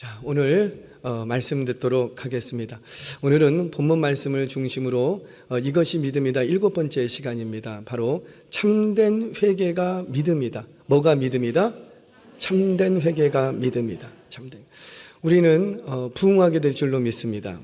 자, 오늘 말씀 듣도록 하겠습니다. 오늘은 본문 말씀을 중심으로 이것이 믿음이다 7번째 시간입니다. 바로 참된 회개가 믿음이다. 뭐가 믿음이다? 참된 회개가 믿음이다. 참된. 우리는 부흥하게 될 줄로 믿습니다.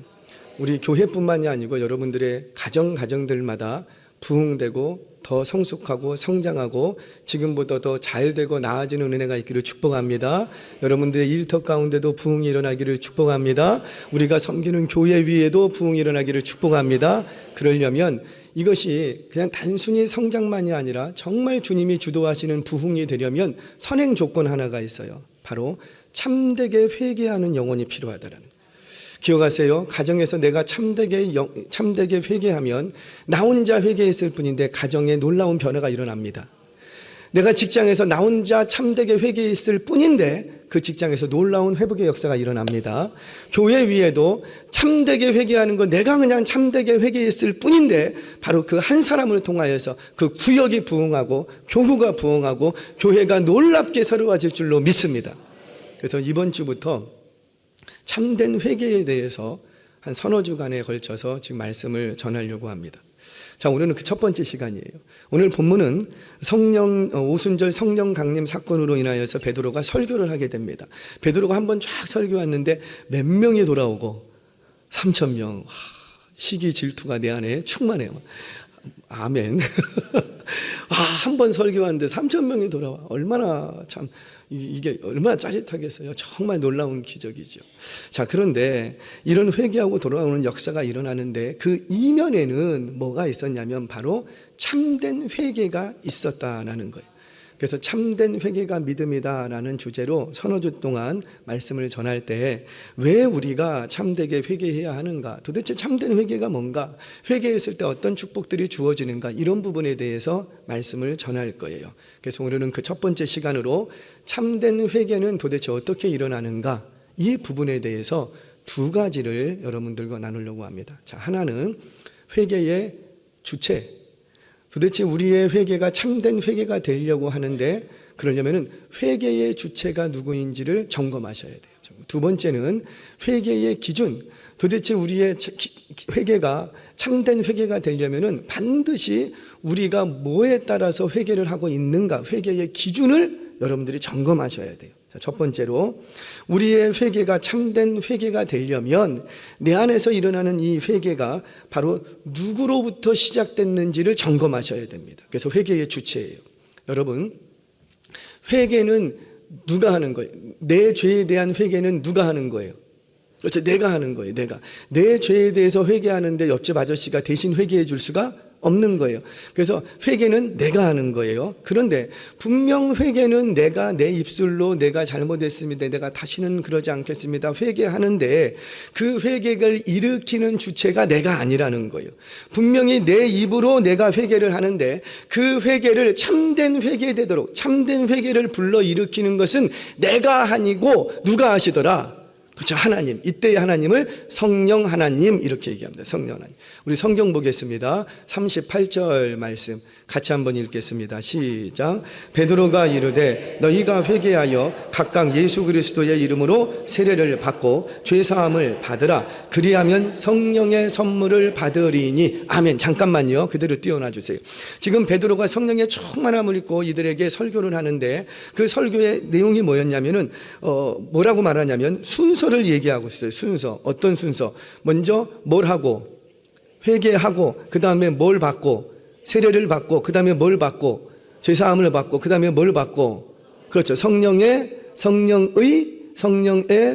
우리 교회뿐만이 아니고 여러분들의 가정들마다 부흥되고 더 성숙하고 성장하고 지금보다 더 잘되고 나아지는 은혜가 있기를 축복합니다. 여러분들의 일터 가운데도 부흥이 일어나기를 축복합니다. 우리가 섬기는 교회 위에도 부흥이 일어나기를 축복합니다. 그러려면 이것이 그냥 단순히 성장만이 아니라 정말 주님이 주도하시는 부흥이 되려면 선행 조건 하나가 있어요. 바로 참되게 회개하는 영혼이 필요하다라는. 기억하세요. 가정에서 내가 참되게 회개하면 나 혼자 회개했을 뿐인데 가정에 놀라운 변화가 일어납니다. 내가 직장에서 나 혼자 참되게 회개했을 뿐인데 그 직장에서 놀라운 회복의 역사가 일어납니다. 교회 위에도 참되게 회개하는 건 내가 그냥 참되게 회개했을 뿐인데 바로 그 한 사람을 통하여서 그 구역이 부흥하고 교구가 부흥하고 교회가 놀랍게 새로워질 줄로 믿습니다. 그래서 이번 주부터 참된 회개에 대해서 한 서너 주간에 걸쳐서 지금 말씀을 전하려고 합니다. 자, 오늘은 그 첫 번째 시간이에요. 오늘 본문은 오순절 성령 강림 사건으로 인하여서 베드로가 설교를 하게 됩니다. 베드로가 한번 쫙 설교했는데 몇 명이 돌아오고 3,000명. 시기 질투가 내 안에 충만해요. 아멘. 한 번 설교하는데 3,000명이 돌아와. 얼마나 참 이게 얼마나 짜릿하겠어요. 정말 놀라운 기적이죠. 자, 그런데 이런 회개하고 돌아오는 역사가 일어나는데 그 이면에는 뭐가 있었냐면 바로 참된 회개가 있었다라는 거예요. 그래서 참된 회개가 믿음이다라는 주제로 서너 주 동안 말씀을 전할 때 왜 우리가 참되게 회개해야 하는가, 도대체 참된 회개가 뭔가, 회개했을 때 어떤 축복들이 주어지는가, 이런 부분에 대해서 말씀을 전할 거예요. 그래서 오늘은 그 첫 번째 시간으로 참된 회개는 도대체 어떻게 일어나는가, 이 부분에 대해서 두 가지를 여러분들과 나누려고 합니다. 자, 하나는 회개의 주체, 도대체 우리의 회개가 참된 회개가 되려고 하는데 그러려면 회개의 주체가 누구인지를 점검하셔야 돼요. 두 번째는 회개의 기준, 도대체 우리의 회개가 참된 회개가 되려면 반드시 우리가 뭐에 따라서 회개를 하고 있는가, 회개의 기준을 여러분들이 점검하셔야 돼요. 첫 번째로 우리의 회개가 참된 회개가 되려면 내 안에서 일어나는 이 회개가 바로 누구로부터 시작됐는지를 점검하셔야 됩니다. 그래서 회개의 주체예요. 여러분, 회개는 누가 하는 거예요? 내 죄에 대한 회개는 누가 하는 거예요? 그렇죠. 내가 하는 거예요. 내 죄에 대해서 회개하는데 옆집 아저씨가 대신 회개해 줄 수가 없는 거예요. 그래서 회개는 내가 하는 거예요. 그런데 분명 회개는 내가 내 입술로 내가 잘못했습니다, 내가 다시는 그러지 않겠습니다, 회개하는데 그 회개를 일으키는 주체가 내가 아니라는 거예요. 분명히 내 입으로 내가 회개를 하는데 그 회개를 참된 회개되도록, 참된 회개를 불러일으키는 것은 내가 아니고 누가 하시더라? 그렇죠. 하나님. 이때의 하나님을 성령 하나님 이렇게 얘기합니다. 성령 하나님. 우리 성경 보겠습니다. 38절 말씀 같이 한번 읽겠습니다. 시작. 베드로가 이르되 너희가 회개하여 각각 예수 그리스도의 이름으로 세례를 받고 죄사함을 받으라. 그리하면 성령의 선물을 받으리니. 아멘. 잠깐만요. 그대로 띄워놔 주세요. 지금 베드로가 성령의 충만함을 입고 이들에게 설교를 하는데 그 설교의 내용이 뭐였냐면은 뭐라고 말하냐면 순서를 얘기하고 있어요. 순서. 어떤 순서? 먼저 뭘 하고, 회개하고, 그 다음에 뭘 받고, 세례를 받고, 그 다음에 뭘 받고, 죄사함을 받고, 그 다음에 뭘 받고, 그렇죠. 성령의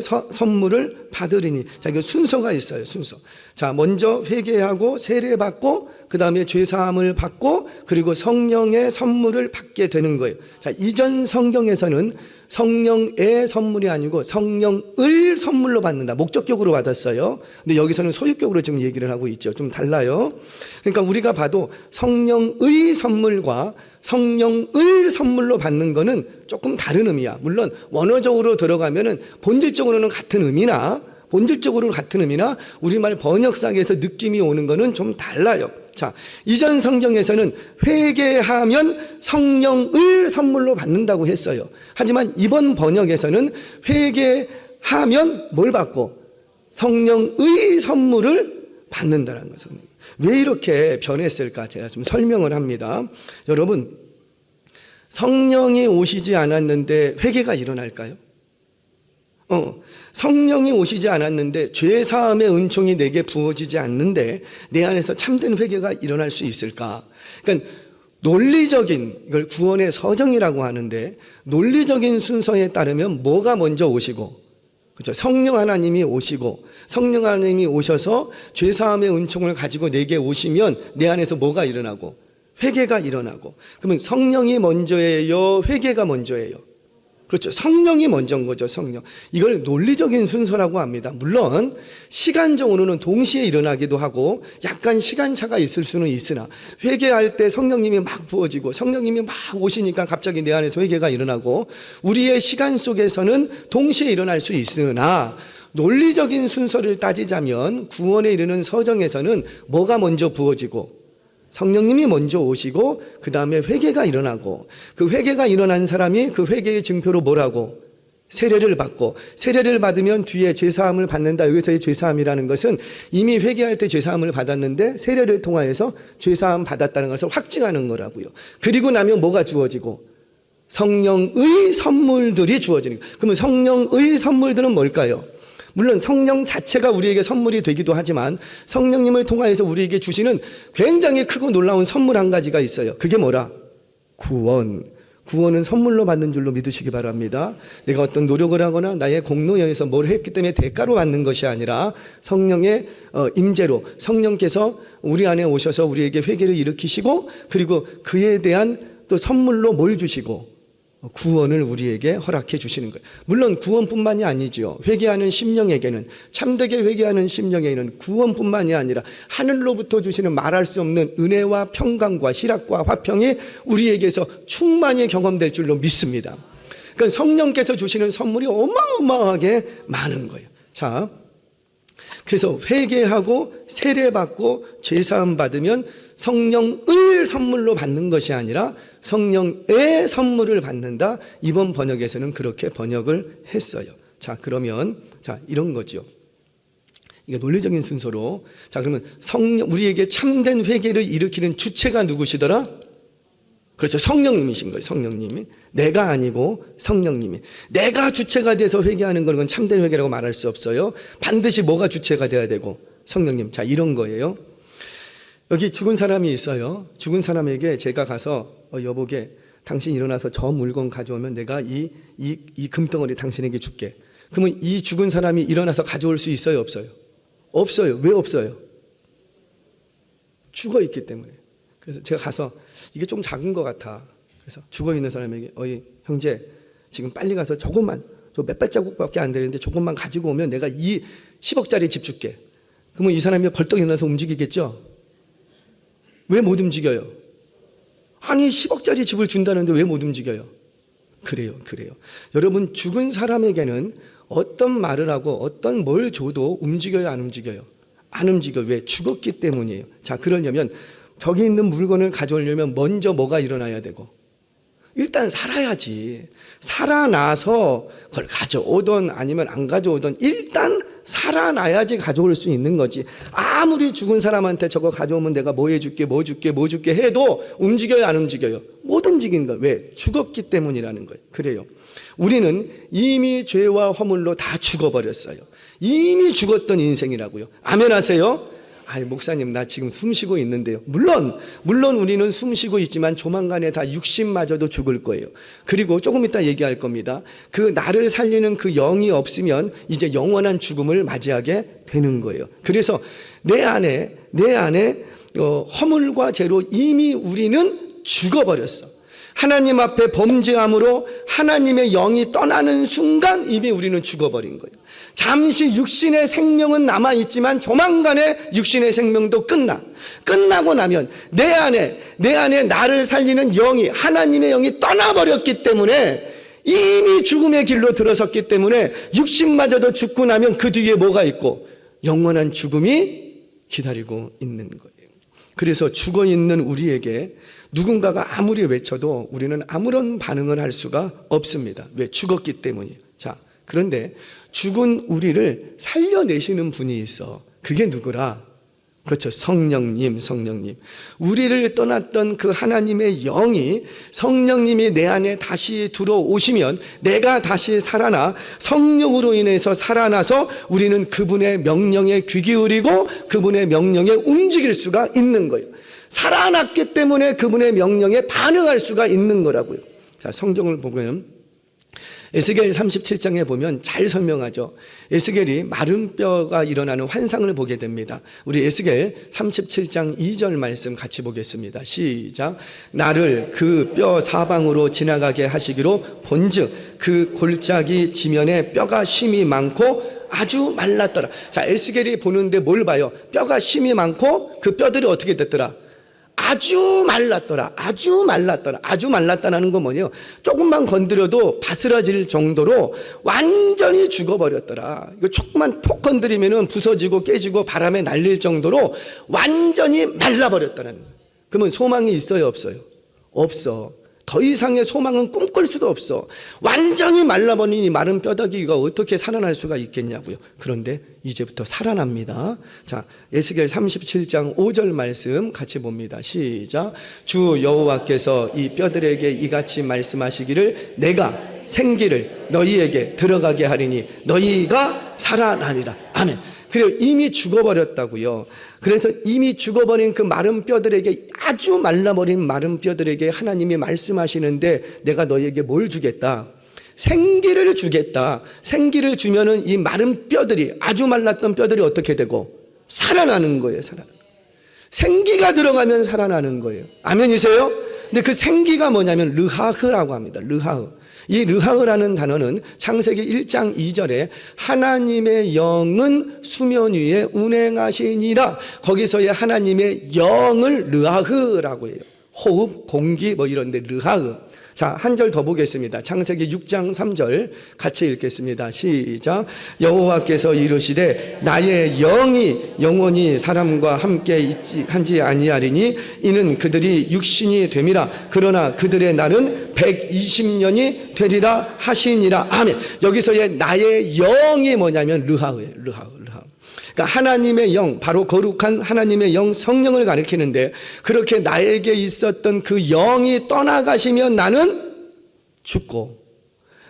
선물을 받으리니. 자, 이거 순서가 있어요. 순서. 자, 먼저 회개하고 세례 받고, 그 다음에 죄사함을 받고, 그리고 성령의 선물을 받게 되는 거예요. 자, 이전 성경에서는 성령의 선물이 아니고 성령을 선물로 받는다, 목적격으로 받았어요. 근데 여기서는 소유격으로 지금 얘기를 하고 있죠. 좀 달라요. 그러니까 우리가 봐도 성령의 선물과 성령을 선물로 받는 거는 조금 다른 의미야. 물론 원어적으로 들어가면은 본질적으로는 같은 의미나 우리말 번역상에서 느낌이 오는 거는 좀 달라요. 자, 이전 성경에서는 회개하면 성령을 선물로 받는다고 했어요. 하지만 이번 번역에서는 회개하면 뭘 받고? 성령의 선물을 받는다는 것은. 왜 이렇게 변했을까? 제가 좀 설명을 합니다. 여러분, 성령이 오시지 않았는데 회개가 일어날까요? 성령이 오시지 않았는데 죄사함의 은총이 내게 부어지지 않는데 내 안에서 참된 회개가 일어날 수 있을까? 그러니까 논리적인, 이걸 구원의 서정이라고 하는데, 논리적인 순서에 따르면 뭐가 먼저 오시고, 그렇죠? 성령 하나님이 오시고, 성령 하나님이 오셔서 죄사함의 은총을 가지고 내게 오시면 내 안에서 뭐가 일어나고? 회개가 일어나고. 그러면 성령이 먼저예요? 회개가 먼저예요? 그렇죠. 성령이 먼저인 거죠, 성령. 이걸 논리적인 순서라고 합니다. 물론 시간적으로는 동시에 일어나기도 하고 약간 시간차가 있을 수는 있으나, 회개할 때 성령님이 막 부어지고 성령님이 막 오시니까 갑자기 내 안에서 회개가 일어나고, 우리의 시간 속에서는 동시에 일어날 수 있으나, 논리적인 순서를 따지자면 구원에 이르는 서정에서는 뭐가 먼저 부어지고 성령님이 먼저 오시고 그 다음에 회개가 일어나고, 그 회개가 일어난 사람이 그 회개의 증표로 뭐라고? 세례를 받고, 세례를 받으면 뒤에 죄사함을 받는다. 여기서의 죄사함이라는 것은 이미 회개할 때 죄사함을 받았는데 세례를 통하여서 죄사함 받았다는 것을 확증하는 거라고요. 그리고 나면 뭐가 주어지고? 성령의 선물들이 주어지는 거예요. 그러면 성령의 선물들은 뭘까요? 물론 성령 자체가 우리에게 선물이 되기도 하지만 성령님을 통하여서 우리에게 주시는 굉장히 크고 놀라운 선물 한 가지가 있어요. 그게 뭐라? 구원. 구원은 선물로 받는 줄로 믿으시기 바랍니다. 내가 어떤 노력을 하거나 나의 공로에 의해서 뭘 했기 때문에 대가로 받는 것이 아니라 성령의 임재로, 성령께서 우리 안에 오셔서 우리에게 회개를 일으키시고, 그리고 그에 대한 또 선물로 뭘 주시고? 구원을 우리에게 허락해 주시는 거예요. 물론 구원뿐만이 아니죠. 회개하는 심령에게는, 참되게 회개하는 심령에게는 구원뿐만이 아니라 하늘로부터 주시는 말할 수 없는 은혜와 평강과 희락과 화평이 우리에게서 충만히 경험될 줄로 믿습니다. 그러니까 성령께서 주시는 선물이 어마어마하게 많은 거예요. 자, 그래서 회개하고 세례받고 죄사함 받으면 성령을 선물로 받는 것이 아니라 성령의 선물을 받는다. 이번 번역에서는 그렇게 번역을 했어요. 자, 그러면 이런 거죠. 이게 논리적인 순서로, 그러면 성령, 우리에게 참된 회개를 일으키는 주체가 누구시더라? 그렇죠. 성령님이신 거예요. 성령님이. 내가 아니고 성령님이. 내가 주체가 돼서 회개하는 건 참된 회개라고 말할 수 없어요. 반드시 뭐가 주체가 돼야 되고? 성령님. 자, 이런 거예요. 여기 죽은 사람이 있어요. 죽은 사람에게 제가 가서 여보게, 당신 일어나서 저 물건 가져오면 내가 이 금덩어리 당신에게 줄게. 그러면 이 죽은 사람이 일어나서 가져올 수 있어요, 없어요? 없어요. 왜 없어요? 죽어 있기 때문에. 그래서 제가 가서 이게 좀 작은 것 같아. 그래서 죽어 있는 사람에게, 어이 형제, 지금 빨리 가서 조금만, 저 몇 발자국밖에 안 되는데 조금만 가지고 오면 내가 이 10억짜리 집 줄게. 그러면 이 사람이 벌떡 일어나서 움직이겠죠? 왜 못 움직여요? 아니 10억짜리 집을 준다는데 왜 못 움직여요? 그래요. 여러분, 죽은 사람에게는 어떤 말을 하고 어떤 뭘 줘도 움직여요, 안 움직여요? 안 움직여요. 왜? 죽었기 때문이에요. 자, 그러려면 저기 있는 물건을 가져오려면 먼저 뭐가 일어나야 되고? 일단 살아야지. 살아나서 그걸 가져오든 아니면 안 가져오든 일단 살아나야지 가져올 수 있는 거지. 아무리 죽은 사람한테 저거 가져오면 내가 뭐 해줄게, 뭐 줄게 해도 움직여요, 안 움직여요? 못 움직이는 거예요. 왜? 죽었기 때문이라는 거예요. 그래요. 우리는 이미 죄와 허물로 다 죽어버렸어요. 이미 죽었던 인생이라고요. 아멘 하세요? 아니, 목사님, 나 지금 숨 쉬고 있는데요. 물론 우리는 숨 쉬고 있지만 조만간에 다 육신마저도 죽을 거예요. 그리고 조금 이따 얘기할 겁니다. 그 나를 살리는 그 영이 없으면 이제 영원한 죽음을 맞이하게 되는 거예요. 그래서 내 안에 허물과 죄로 이미 우리는 죽어버렸어. 하나님 앞에 범죄함으로 하나님의 영이 떠나는 순간 이미 우리는 죽어버린 거예요. 잠시 육신의 생명은 남아있지만 조만간에 육신의 생명도 끝나고 나면 내 안에 나를 살리는 영이, 하나님의 영이 떠나버렸기 때문에, 이미 죽음의 길로 들어섰기 때문에 육신마저도 죽고 나면 그 뒤에 뭐가 있고? 영원한 죽음이 기다리고 있는 거예요. 그래서 죽어있는 우리에게 누군가가 아무리 외쳐도 우리는 아무런 반응을 할 수가 없습니다. 왜? 죽었기 때문이에요. 자, 그런데 죽은 우리를 살려내시는 분이 있어. 그게 누구라? 그렇죠. 성령님. 우리를 떠났던 그 하나님의 영이 성령님이 내 안에 다시 들어오시면 내가 다시 살아나 성령으로 인해서 살아나서 우리는 그분의 명령에 귀 기울이고 그분의 명령에 움직일 수가 있는 거예요. 살아났기 때문에 그분의 명령에 반응할 수가 있는 거라고요. 자, 성경을 보면 에스겔 37장에 보면 잘 설명하죠. 에스겔이 마른 뼈가 일어나는 환상을 보게 됩니다. 우리 에스겔 37장 2절 말씀 같이 보겠습니다. 시작. 나를 그 뼈 사방으로 지나가게 하시기로 본즉 그 골짜기 지면에 뼈가 심이 많고 아주 말랐더라. 자, 에스겔이 보는데 뭘 봐요? 뼈가 심이 많고 그 뼈들이 어떻게 됐더라? 아주 말랐더라. 아주 말랐다는 건 뭐냐요? 조금만 건드려도 바스라질 정도로 완전히 죽어버렸더라. 이거 조금만 톡 건드리면 부서지고 깨지고 바람에 날릴 정도로 완전히 말라버렸다는 거예요. 그러면 소망이 있어요, 없어요? 없어. 더 이상의 소망은 꿈꿀 수도 없어. 완전히 말라버린 이 마른 뼈다귀가 어떻게 살아날 수가 있겠냐고요. 그런데 이제부터 살아납니다. 자, 에스겔 37장 5절 말씀 같이 봅니다. 시작. 주 여호와께서 이 뼈들에게 이같이 말씀하시기를 내가 생기를 너희에게 들어가게 하리니 너희가 살아나리라. 아멘. 그래요. 이미 죽어버렸다고요. 그래서 이미 죽어버린 그 마른 뼈들에게, 아주 말라버린 마른 뼈들에게 하나님이 말씀하시는데 내가 너희에게 뭘 주겠다? 생기를 주겠다. 생기를 주면은 이 마른 뼈들이, 아주 말랐던 뼈들이 어떻게 되고? 살아나는 거예요. 생기가 들어가면 살아나는 거예요. 아멘이세요? 근데 그 생기가 뭐냐면 르하흐라고 합니다. 르하흐. 이 르하흐라는 단어는 창세기 1장 2절에 하나님의 영은 수면 위에 운행하시니라, 거기서의 하나님의 영을 르하흐라고 해요. 호흡, 공기 뭐 이런데 르하흐. 자, 한 절 더 보겠습니다. 창세기 6장 3절 같이 읽겠습니다. 시작. 여호와께서 이르시되 나의 영이 영원히 사람과 함께 있지 한지 아니하리니 이는 그들이 육신이 됨이라. 그러나 그들의 날은 120년이 되리라 하시니라. 아멘. 여기서의 나의 영이 뭐냐면 르하흐예요. 르하흐. 그러니까 하나님의 영, 바로 거룩한 하나님의 영 성령을 가리키는데, 그렇게 나에게 있었던 그 영이 떠나가시면 나는 죽고,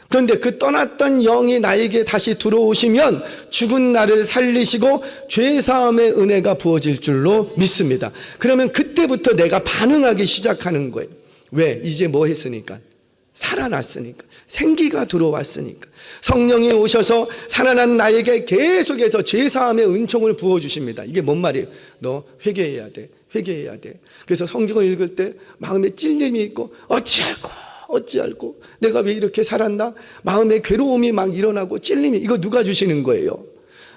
그런데 그 떠났던 영이 나에게 다시 들어오시면 죽은 나를 살리시고 죄사함의 은혜가 부어질 줄로 믿습니다. 그러면 그때부터 내가 반응하기 시작하는 거예요. 왜? 이제 뭐 했으니까? 살아났으니까. 생기가 들어왔으니까. 성령이 오셔서 살아난 나에게 계속해서 죄사함의 은총을 부어주십니다. 이게 뭔 말이에요? 너 회개해야 돼. 그래서 성경을 읽을 때 마음에 찔림이 있고 어찌할꼬 내가 왜 이렇게 살았나? 마음에 괴로움이 막 일어나고 찔림이, 이거 누가 주시는 거예요?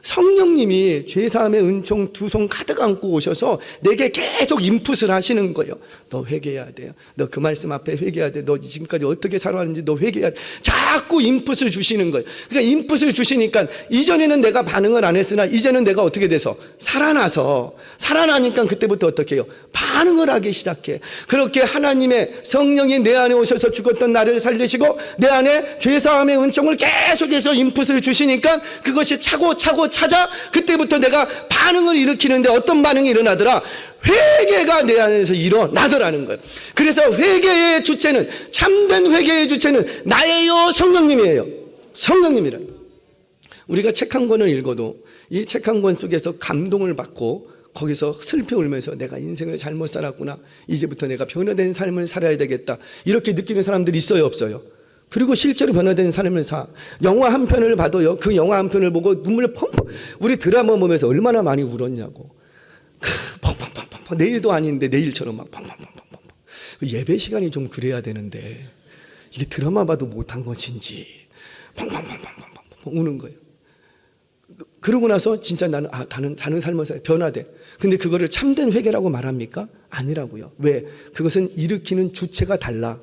성령님이 죄사함의 은총 두 손 가득 안고 오셔서 내게 계속 인풋을 하시는 거예요. 너 회개해야 돼요. 너 그 말씀 앞에 회개해야 돼. 너 지금까지 어떻게 살아왔는지 너 회개해야 돼. 자꾸 인풋을 주시는 거예요. 그러니까 인풋을 주시니까 이전에는 내가 반응을 안 했으나 이제는 내가 어떻게 돼서 살아나니까 그때부터 어떻게 해요? 반응을 하기 시작해. 그렇게 하나님의 성령이 내 안에 오셔서 죽었던 나를 살리시고 내 안에 죄사함의 은총을 계속해서 인풋을 주시니까 그것이 차고 찾아 그때부터 내가 반응을 일으키는데 어떤 반응이 일어나더라? 회개가 내 안에서 일어나더라는 거예요. 그래서 회개의 주체는, 참된 회개의 주체는 나예요, 성령님이에요. 성령님이라. 우리가 책 한 권을 읽어도 이 책 한 권 속에서 감동을 받고 거기서 슬피 울면서 내가 인생을 잘못 살았구나, 이제부터 내가 변화된 삶을 살아야 되겠다, 이렇게 느끼는 사람들이 있어요, 없어요? 그리고 실제로 변화된 삶을 영화 한 편을 봐도요, 그 영화 한 편을 보고 눈물 펑펑, 우리 드라마 보면서 얼마나 많이 울었냐고. 펑펑펑펑, 내일도 아닌데 내일처럼 막 펑펑펑펑펑. 예배 시간이 좀 그래야 되는데 이게 드라마 봐도 못한 것인지 펑펑펑펑펑펑 우는 거예요. 그러고 나서 진짜 나는 다른 삶을 살아, 변화돼. 근데 그거를 참된 회개라고 말합니까? 아니라고요. 왜? 그것은 일으키는 주체가 달라.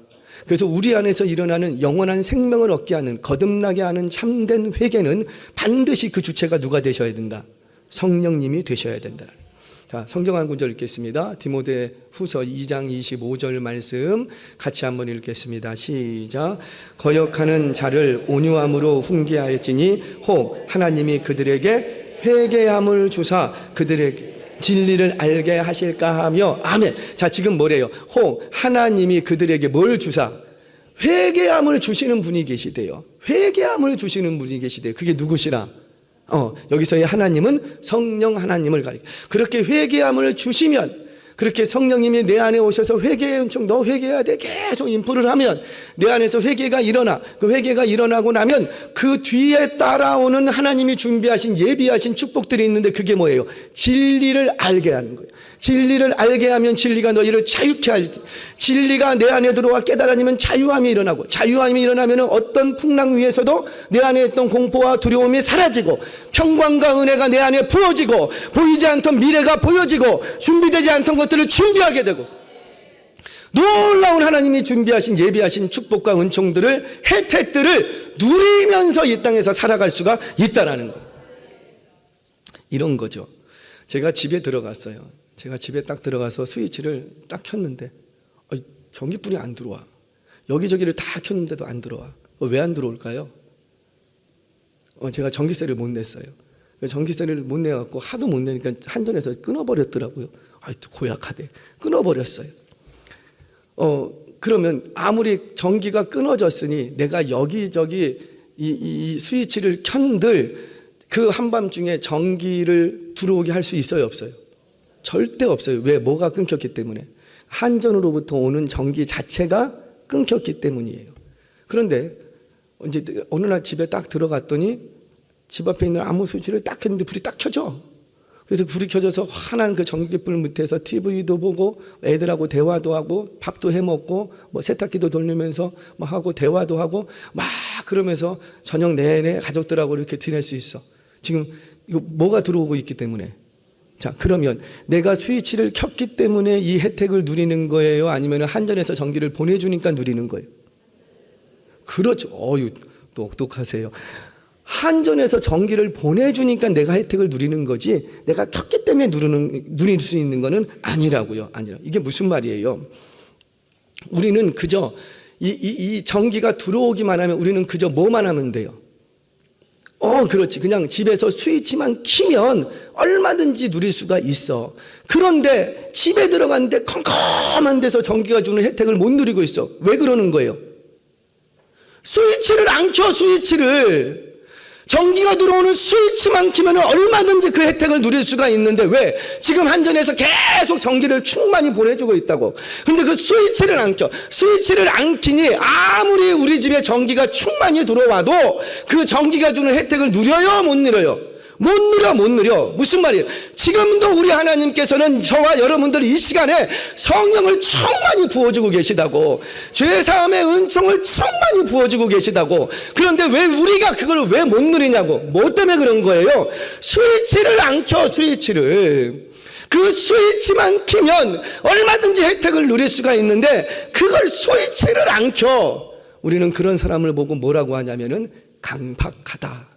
그래서 우리 안에서 일어나는 영원한 생명을 얻게 하는, 거듭나게 하는 참된 회개는 반드시 그 주체가 누가 되셔야 된다? 성령님이 되셔야 된다. 자, 성경 한 구절 읽겠습니다. 디모데 후서 2장 25절 말씀 같이 한번 읽겠습니다. 시작. 거역하는 자를 온유함으로 훈계할지니 혹 하나님이 그들에게 회개함을 주사 그들에게 진리를 알게 하실까 하며. 아멘. 자, 지금 뭐래요? 혹 하나님이 그들에게 뭘 주사? 회개함을 주시는 분이 계시대요. 회개함을 주시는 분이 계시대요. 그게 누구시라? 여기서의 하나님은 성령 하나님을 가리켜. 그렇게 회개함을 주시면, 그렇게 성령님이 내 안에 오셔서 회개의 은총, 너 회개해야 돼, 계속 인포를 하면 내 안에서 회개가 일어나. 그 회개가 일어나고 나면 그 뒤에 따라오는 하나님이 준비하신 예비하신 축복들이 있는데, 그게 뭐예요? 진리를 알게 하는 거예요. 진리를 알게 하면 진리가 너희를 자유케 할 때, 진리가 내 안에 들어와 깨달아지면 자유함이 일어나고, 자유함이 일어나면 어떤 풍랑 위에서도 내 안에 있던 공포와 두려움이 사라지고, 평강과 은혜가 내 안에 부어지고, 보이지 않던 미래가 보여지고, 준비되지 않던 것들을 준비하게 되고, 놀라운 하나님이 준비하신 예비하신 축복과 은총들을, 혜택들을 누리면서 이 땅에서 살아갈 수가 있다라는 거예요. 이런 거죠. 제가 집에 들어갔어요. 제가 집에 딱 들어가서 스위치를 딱 켰는데 전기불이 안 들어와. 여기저기를 다 켰는데도 안 들어와. 왜 안 들어올까요? 제가 전기세를 못 냈어요. 전기세를 못 내갖고 하도 못 내니까 한전에서 끊어버렸더라고요. 고약하대. 끊어버렸어요. 그러면 아무리 전기가 끊어졌으니 내가 여기저기 이 스위치를 켠들 그 한밤중에 전기를 들어오게 할 수 있어요, 없어요? 절대 없어요. 왜? 뭐가 끊겼기 때문에. 한전으로부터 오는 전기 자체가 끊겼기 때문이에요. 그런데 이제 어느 날 집에 딱 들어갔더니 집 앞에 있는 아무 스위치를 딱 켰는데 불이 딱 켜져. 그래서 불이 켜져서 환한 그 전기불 밑에서 TV도 보고 애들하고 대화도 하고 밥도 해 먹고 뭐 세탁기도 돌리면서 막 하고 대화도 하고 막 그러면서 저녁 내내 가족들하고 이렇게 지낼 수 있어. 지금 이거 뭐가 들어오고 있기 때문에. 자, 그러면 내가 스위치를 켰기 때문에 이 혜택을 누리는 거예요? 아니면 한전에서 전기를 보내주니까 누리는 거예요? 그렇죠. 똑똑하세요. 한전에서 전기를 보내주니까 내가 혜택을 누리는 거지, 내가 켰기 때문에 누릴 수 있는 거는 아니라고요. 이게 무슨 말이에요? 우리는 그저 이 전기가 들어오기만 하면 우리는 그저 뭐만 하면 돼요? 그렇지. 그냥 집에서 스위치만 키면 얼마든지 누릴 수가 있어. 그런데 집에 들어갔는데 컴컴한 데서 전기가 주는 혜택을 못 누리고 있어. 왜 그러는 거예요? 스위치를 안 켜, 스위치를. 전기가 들어오는 스위치만 키면 얼마든지 그 혜택을 누릴 수가 있는데, 왜? 지금 한전에서 계속 전기를 충만히 보내주고 있다고. 근데 그 스위치를 안 켜. 스위치를 안 키니 아무리 우리 집에 전기가 충만히 들어와도 그 전기가 주는 혜택을 누려요, 못 누려요? 못 누려. 무슨 말이에요? 지금도 우리 하나님께서는 저와 여러분들 이 시간에 성령을 충만히 부어주고 계시다고. 죄사함의 은총을 충만히 부어주고 계시다고. 그런데 왜 우리가 그걸 왜 못 누리냐고. 뭐 때문에 그런 거예요? 스위치를 안 켜, 스위치를. 그 스위치만 키면 얼마든지 혜택을 누릴 수가 있는데 그걸 스위치를 안 켜. 우리는 그런 사람을 보고 뭐라고 하냐면은 강박하다,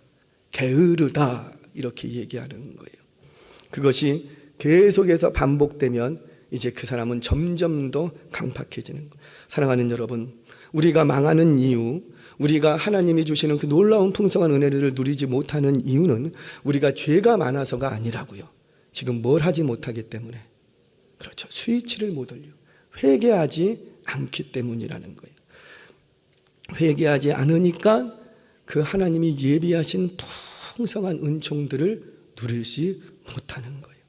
게으르다, 이렇게 얘기하는 거예요. 그것이 계속해서 반복되면 이제 그 사람은 점점 더 강팍해지는 거예요. 사랑하는 여러분, 우리가 망하는 이유, 우리가 하나님이 주시는 그 놀라운 풍성한 은혜를 누리지 못하는 이유는 우리가 죄가 많아서가 아니라고요. 지금 뭘 하지 못하기 때문에. 그렇죠. 스위치를 못 올려. 회개하지 않기 때문이라는 거예요. 회개하지 않으니까 그 하나님이 예비하신 풍성한 은총들을 누리지 못하는 거예요.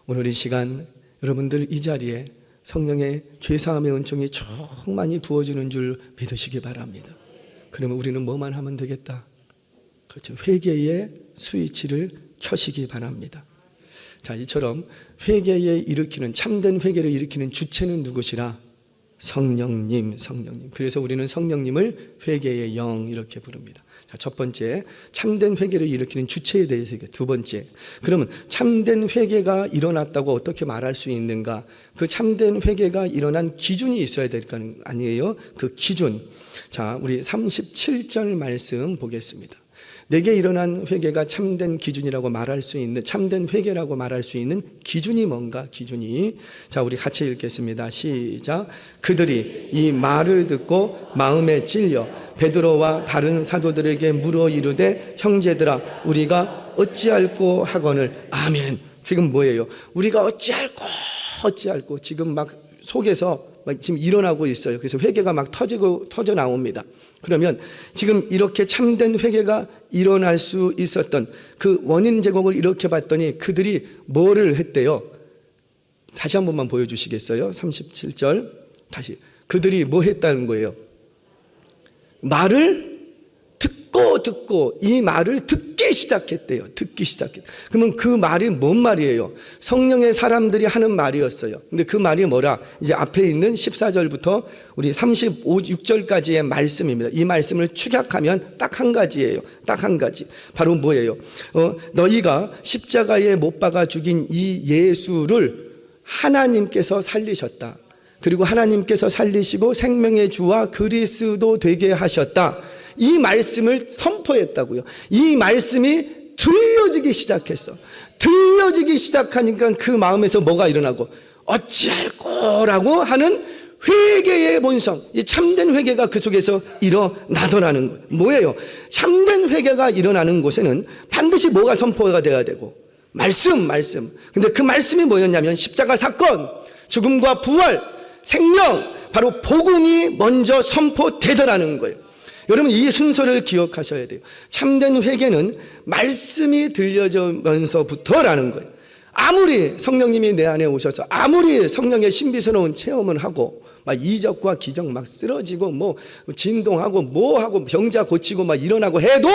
오늘 이 시간 여러분들 이 자리에 성령의 죄사함의 은총이 충만히 부어지는 줄 믿으시기 바랍니다. 그러면 우리는 뭐만 하면 되겠다? 그렇죠. 회개의 스위치를 켜시기 바랍니다. 자, 이처럼 회개에 일으키는, 참된 회개를 일으키는 주체는 누구시라? 성령님. 그래서 우리는 성령님을 회개의 영 이렇게 부릅니다. 자, 첫 번째, 참된 회개를 일으키는 주체에 대해서 얘기해요. 두 번째, 그러면 참된 회개가 일어났다고 어떻게 말할 수 있는가? 그 참된 회개가 일어난 기준이 있어야 될 거 아니에요? 그 기준. 자, 우리 37절 말씀 보겠습니다. 내게 일어난 회개가 참된 기준이라고 말할 수 있는, 참된 회개라고 말할 수 있는 기준이 뭔가, 기준이. 자, 우리 같이 읽겠습니다. 시작. 그들이 이 말을 듣고 마음에 찔려 베드로와 다른 사도들에게 물어 이르되 형제들아 우리가 어찌할꼬 하거늘. 아멘. 지금 뭐예요? 우리가 어찌할꼬 지금 막 속에서 막 지금 일어나고 있어요. 그래서 회개가 막 터져 나옵니다. 그러면 지금 이렇게 참된 회개가 일어날 수 있었던 그 원인 제공을 이렇게 봤더니 그들이 뭐를 했대요? 다시 한 번만 보여주시겠어요? 37절 다시. 그들이 뭐 했다는 거예요? 말을 듣고 이 말을 듣기 시작했대요. 듣기 시작했대요. 그러면 그 말이 뭔 말이에요? 성령의 사람들이 하는 말이었어요. 근데 그 말이 뭐라? 이제 앞에 있는 14절부터 우리 36절까지의 말씀입니다. 이 말씀을 축약하면 딱 한 가지예요. 딱 한 가지. 바로 뭐예요? 너희가 십자가에 못 박아 죽인 이 예수를 하나님께서 살리셨다. 그리고 하나님께서 살리시고 생명의 주와 그리스도 되게 하셨다. 이 말씀을 선포했다고요. 이 말씀이 들려지기 시작했어. 들려지기 시작하니까 그 마음에서 뭐가 일어나고 어찌할 거라고 하는 회개의 본성, 이 참된 회개가 그 속에서 일어나더라는 거예요. 뭐예요? 참된 회개가 일어나는 곳에는 반드시 뭐가 선포가 돼야 되고 말씀. 근데 그 말씀이 뭐였냐면 십자가 사건, 죽음과 부활, 생명, 바로 복음이 먼저 선포되더라는 거예요. 여러분 이 순서를 기억하셔야 돼요. 참된 회개는 말씀이 들려지면서부터라는 거예요. 아무리 성령님이 내 안에 오셔서 아무리 성령의 신비스러운 체험을 하고 막 이적과 기적 막 쓰러지고 뭐 진동하고 뭐하고 병자 고치고 막 일어나고 해도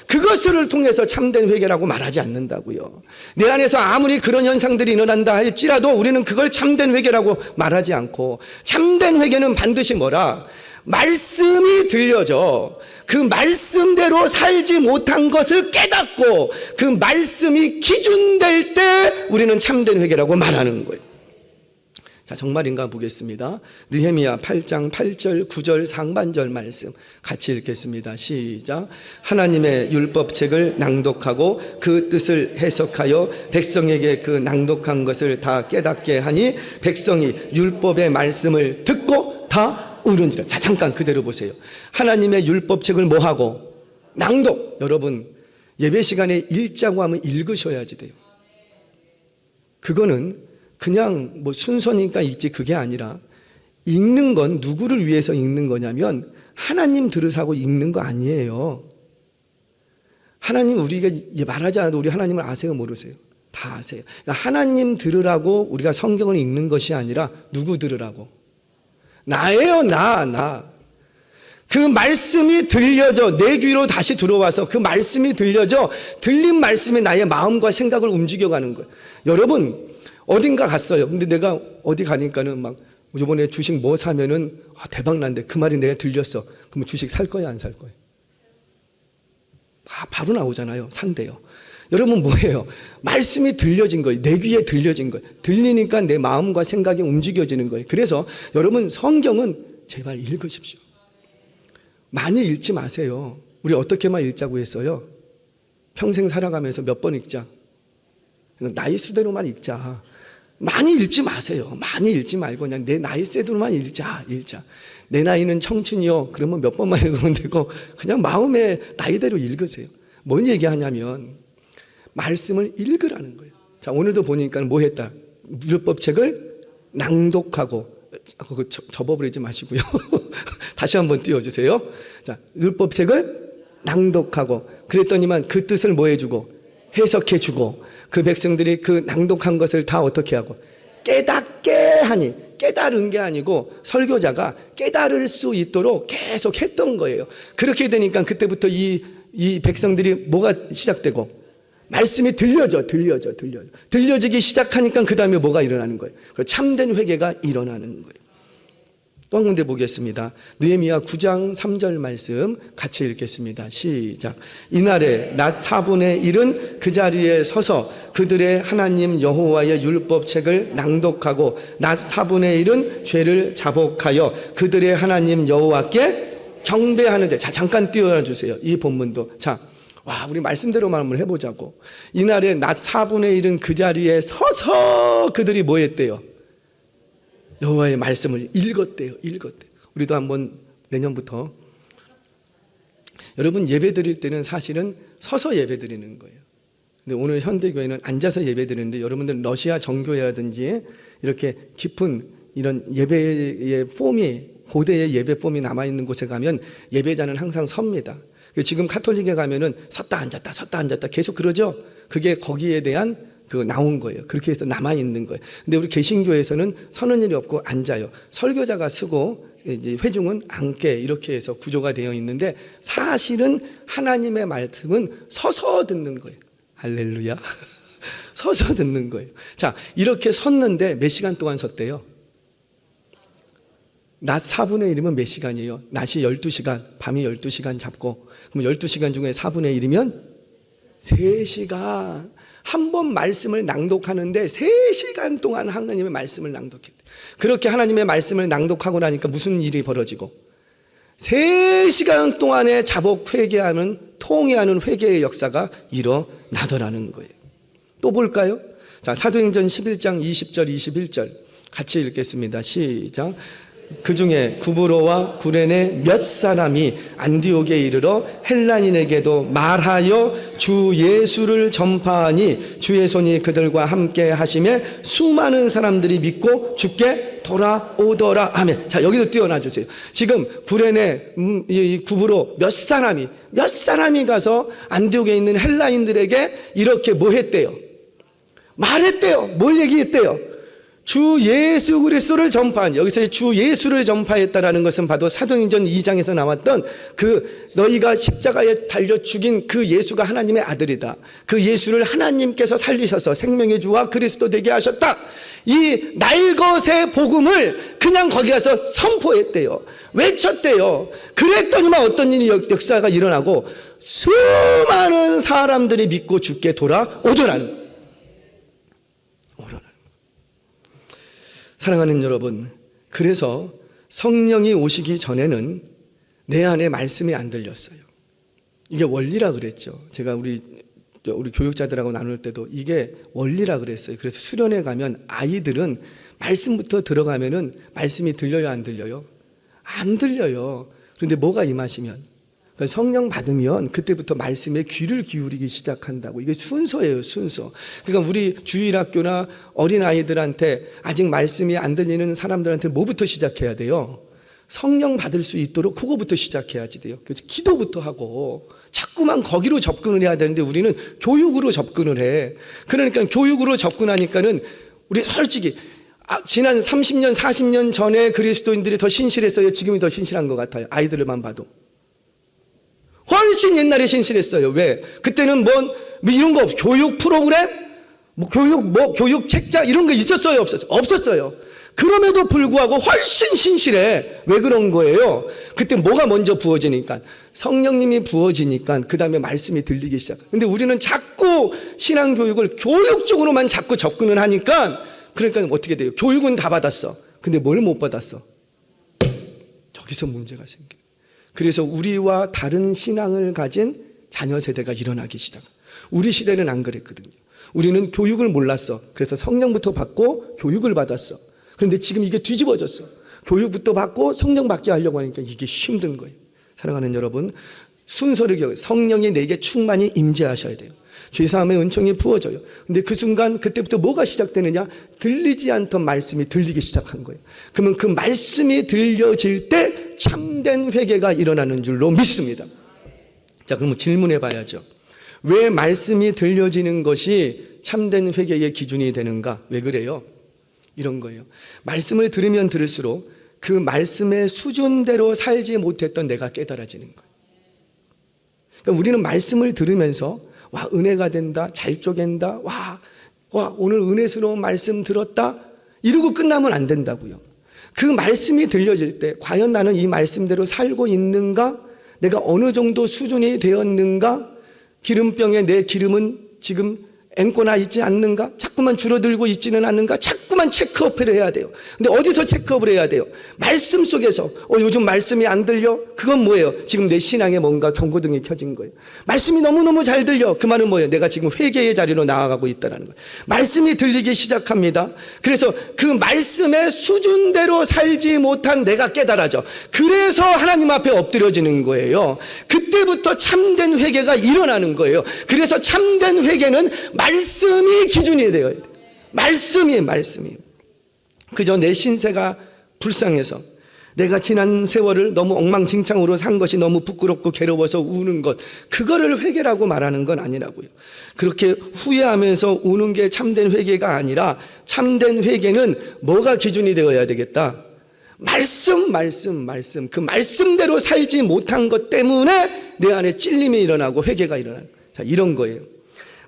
그것을 통해서 참된 회개라고 말하지 않는다고요. 내 안에서 아무리 그런 현상들이 일어난다 할지라도 우리는 그걸 참된 회개라고 말하지 않고, 참된 회개는 반드시 뭐라? 말씀이 들려져 그 말씀대로 살지 못한 것을 깨닫고 그 말씀이 기준될 때 우리는 참된 회개라고 말하는 거예요. 자, 정말인가 보겠습니다. 느헤미야 8장 8절 9절 상반절 말씀 같이 읽겠습니다. 시작. 하나님의 율법책을 낭독하고 그 뜻을 해석하여 백성에게 그 낭독한 것을 다 깨닫게 하니 백성이 율법의 말씀을 듣고 다 울은지라. 자, 잠깐 그대로 보세요. 하나님의 율법책을 뭐하고? 낭독. 여러분 예배 시간에 읽자고 하면 읽으셔야지 돼요. 그거는 그냥 뭐 순서니까 읽지 그게 아니라, 읽는 건 누구를 위해서 읽는 거냐면 하나님 들으라고 읽는 거 아니에요. 하나님, 우리가 말하지 않아도 우리 하나님을 아세요 모르세요? 다 아세요. 그러니까 하나님 들으라고 우리가 성경을 읽는 것이 아니라 누구 들으라고? 나예요. 나. 그 말씀이 들려져 내 귀로 다시 들어와서 그 말씀이 들려져 들린 말씀이 나의 마음과 생각을 움직여가는 거예요. 여러분 어딘가 갔어요. 근데 내가 어디 가니까는 막 이번에 주식 뭐 사면은 대박 난대. 그 말이 내가 들렸어. 그럼 주식 살 거야 안 살 거야? 바로 나오잖아요. 산대요. 여러분 뭐예요? 말씀이 들려진 거예요. 내 귀에 들려진 거예요. 들리니까 내 마음과 생각이 움직여지는 거예요. 그래서 여러분 성경은 제발 읽으십시오. 많이 읽지 마세요. 우리 어떻게만 읽자고 했어요? 평생 살아가면서 몇 번 읽자. 나이 수대로만 읽자. 많이 읽지 마세요. 많이 읽지 말고 그냥 내 나이 세대로만 읽자. 내 나이는 청춘이요. 그러면 몇 번만 읽으면 되고 그냥 마음의 나이대로 읽으세요. 뭔 얘기하냐면 말씀을 읽으라는 거예요. 자, 오늘도 보니까 뭐 했다? 율법책을 낭독하고, 그거 접어버리지 마시고요. 다시 한번 띄워주세요. 자, 율법책을 낭독하고, 그랬더니만 그 뜻을 뭐 해주고, 해석해주고, 그 백성들이 그 낭독한 것을 다 어떻게 하고, 깨닫게 하니, 깨달은 게 아니고 설교자가 깨달을 수 있도록 계속 했던 거예요. 그렇게 되니까 그때부터 이 백성들이 뭐가 시작되고, 말씀이 들려지기 시작하니까 그 다음에 뭐가 일어나는 거예요? 참된 회개가 일어나는 거예요. 또 한 군데 보겠습니다. 느헤미야 9장 3절 말씀 같이 읽겠습니다. 시작. 이날에 낮 4분의 1은 그 자리에 서서 그들의 하나님 여호와의 율법책을 낭독하고 낮 4분의 1은 죄를 자복하여 그들의 하나님 여호와께 경배하는데. 자, 잠깐 띄워놔 주세요. 이 본문도. 자, 와, 우리 말씀대로만 한번 해보자고. 이날에 낮 4분의 1은 그 자리에 서서 그들이 뭐 했대요? 여호와의 말씀을 읽었대요. 우리도 한번 내년부터, 여러분 예배 드릴 때는 사실은 서서 예배 드리는 거예요. 근데 오늘 현대교회는 앉아서 예배 드리는데, 여러분들 러시아 정교회라든지 이렇게 깊은 이런 예배의 폼이, 고대의 예배 폼이 남아있는 곳에 가면 예배자는 항상 섭니다. 지금 카톨릭에 가면은 섰다 앉았다 계속 그러죠. 그게 거기에 대한 나온 거예요. 그렇게 해서 남아있는 거예요. 근데 우리 개신교에서는 서는 일이 없고 앉아요. 설교자가 쓰고 이제 회중은 앉게, 이렇게 해서 구조가 되어 있는데, 사실은 하나님의 말씀은 서서 듣는 거예요. 할렐루야. 서서 듣는 거예요. 자, 이렇게 섰는데 몇 시간 동안 섰대요? 낮 4분의 1이면 몇 시간이에요? 낮이 12시간, 밤이 12시간 잡고, 그럼 12시간 중에 4분의 1이면 3시간. 한 번 말씀을 낭독하는데 3시간 동안 하나님의 말씀을 낭독했대. 그렇게 하나님의 말씀을 낭독하고 나니까 무슨 일이 벌어지고, 3시간 동안에 자복 회개하는, 통회하는 회개의 역사가 일어나더라는 거예요. 또 볼까요? 자, 사도행전 11장 20절 21절 같이 읽겠습니다. 시작. 그 중에 구브로와 구레네 몇 사람이 안디옥에 이르러 헬라인에게도 말하여 주 예수를 전파하니 주의 손이 그들과 함께 하심에 수많은 사람들이 믿고 주께 돌아오더라. 아멘. 자, 여기도 띄워놔 주세요. 지금 구레네, 이 구브로 몇 사람이 가서 안디옥에 있는 헬라인들에게 이렇게 뭐 했대요? 말했대요. 뭘 얘기했대요? 주 예수 그리스도를 전파한, 여기서 주 예수를 전파했다라는 것은 봐도 사도행전 2장에서 나왔던 너희가 십자가에 달려 죽인 그 예수가 하나님의 아들이다. 그 예수를 하나님께서 살리셔서 생명의 주와 그리스도 되게 하셨다. 이 날것의 복음을 그냥 거기 가서 선포했대요. 외쳤대요. 그랬더니만 어떤 일이 역사가 일어나고 수많은 사람들이 믿고 주께 돌아오더라는. 사랑하는 여러분, 그래서 성령이 오시기 전에는 내 안에 말씀이 안 들렸어요. 이게 원리라 그랬죠. 제가 우리 교육자들하고 나눌 때도 이게 원리라 그랬어요. 그래서 수련회 가면 아이들은 말씀부터 들어가면은 말씀이 들려요, 안 들려요? 안 들려요. 그런데 뭐가 임하시면, 그러니까 성령 받으면 그때부터 말씀에 귀를 기울이기 시작한다고. 이게 순서예요, 순서. 그러니까 우리 주일학교나 어린아이들한테 아직 말씀이 안 들리는 사람들한테 뭐부터 시작해야 돼요? 성령 받을 수 있도록 그거부터 시작해야지 돼요. 그래서 기도부터 하고 자꾸만 거기로 접근을 해야 되는데 우리는 교육으로 접근을 해. 그러니까 교육으로 접근하니까는 우리 솔직히 지난 30년, 40년 전에 그리스도인들이 더 신실했어요? 지금이 더 신실한 것 같아요? 아이들만 봐도. 훨씬 옛날에 신실했어요. 왜? 그때는 뭐 이런 거 교육 프로그램, 교육 책자 이런 거 있었어요, 없었어요? 없었어요. 그럼에도 불구하고 훨씬 신실해. 왜 그런 거예요? 그때 뭐가 먼저 부어지니까, 성령님이 부어지니까 그 다음에 말씀이 들리기 시작. 근데 우리는 자꾸 신앙 교육을 교육 쪽으로만 자꾸 접근을 하니까, 그러니까 어떻게 돼요? 교육은 다 받았어. 근데 뭘 못 받았어? 여기서 문제가 생겨. 그래서 우리와 다른 신앙을 가진 자녀 세대가 일어나기 시작. 우리 시대는 안 그랬거든요. 우리는 교육을 몰랐어. 그래서 성령부터 받고 교육을 받았어. 그런데 지금 이게 뒤집어졌어. 교육부터 받고 성령 받게 하려고 하니까 이게 힘든 거예요. 사랑하는 여러분, 순서를 기억해요. 성령이 내게 충만히 임재하셔야 돼요. 죄사함의 은총이 부어져요. 근데 그 순간 그때부터 뭐가 시작되느냐? 들리지 않던 말씀이 들리기 시작한 거예요. 그러면 그 말씀이 들려질 때 참된 회개가 일어나는 줄로 믿습니다. 자, 그럼 질문해 봐야죠. 왜 말씀이 들려지는 것이 참된 회개의 기준이 되는가? 왜 그래요? 이런 거예요. 말씀을 들으면 들을수록 그 말씀의 수준대로 살지 못했던 내가 깨달아지는 거예요. 그러니까 우리는 말씀을 들으면서 와, 은혜가 된다, 잘 쪼갠다, 와, 오늘 은혜스러운 말씀 들었다, 이러고 끝나면 안 된다고요. 그 말씀이 들려질 때 과연 나는 이 말씀대로 살고 있는가? 내가 어느 정도 수준이 되었는가? 기름병에 내 기름은 지금 앵꼬나 있지 않는가? 자꾸만 줄어들고 있지는 않는가? 자꾸만 체크업을 해야 돼요. 근데 어디서 체크업을 해야 돼요? 말씀 속에서. 요즘 말씀이 안 들려? 그건 뭐예요? 지금 내 신앙에 뭔가 경고등이 켜진 거예요. 말씀이 너무너무 잘 들려. 그 말은 뭐예요? 내가 지금 회개의 자리로 나아가고 있다는 거예요. 말씀이 들리기 시작합니다. 그래서 그 말씀의 수준대로 살지 못한 내가 깨달아져. 그래서 하나님 앞에 엎드려지는 거예요. 그때부터 참된 회개가 일어나는 거예요. 그래서 참된 회개는 말씀이 기준이 되어야 돼요. 말씀이. 그저 내 신세가 불쌍해서 내가 지난 세월을 너무 엉망진창으로 산 것이 너무 부끄럽고 괴로워서 우는 것, 그거를 회개라고 말하는 건 아니라고요. 그렇게 후회하면서 우는 게 참된 회개가 아니라, 참된 회개는 뭐가 기준이 되어야 되겠다? 말씀. 그 말씀대로 살지 못한 것 때문에 내 안에 찔림이 일어나고 회개가 일어나는 거예요. 자, 이런 거예요.